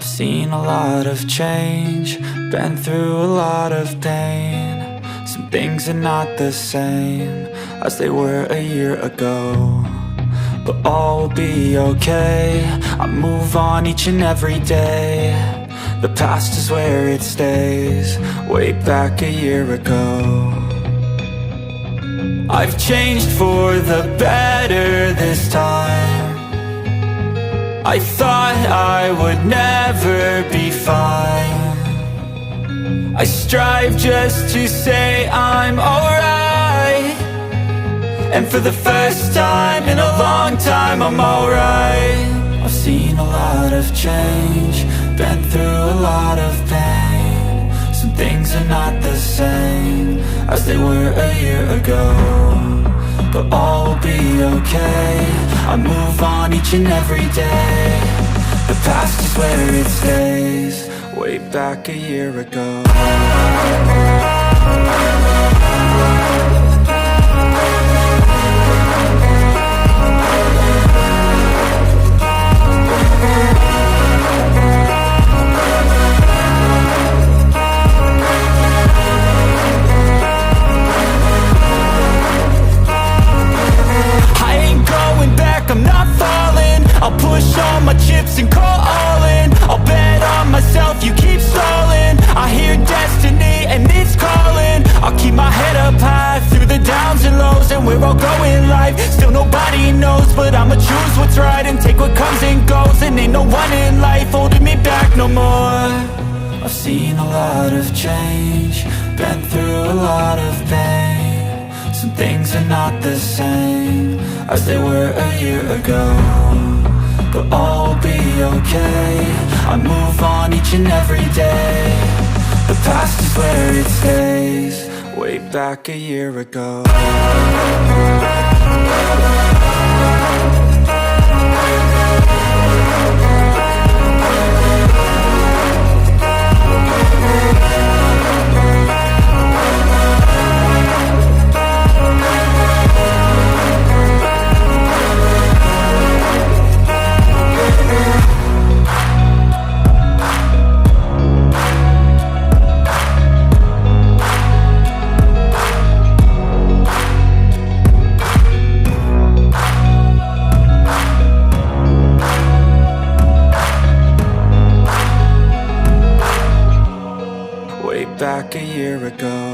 I've seen a lot of change, been through a lot of pain. Some things are not the same as they were a year ago, but all will be okay. I move on each and every day. The past is where it stays, way back a year ago. I've changed for the better this time. I thought I would never be fine. I strive just to say I'm alright, and for the first time in a long time I'm alright. I've seen a lot of change, been through a lot of pain. Some things are not the same as they were a year ago, but all will be okay. I move on each and every day. The past is where it stays, way back a year ago. I'm not falling, I'll push all my chips and call all in. I'll bet on myself, you keep stalling. I hear destiny and it's calling. I'll keep my head up high through the downs and lows, and we're all going life. Still nobody knows, but I'ma choose what's right and take what comes and goes. And ain't no one in life holding me back no more. I've seen a lot of change, been through a lot of pain. Some things are not the same as they were a year ago, but all will be okay. I move on each and every day. The past is where it stays, way back a year ago. Back a year ago.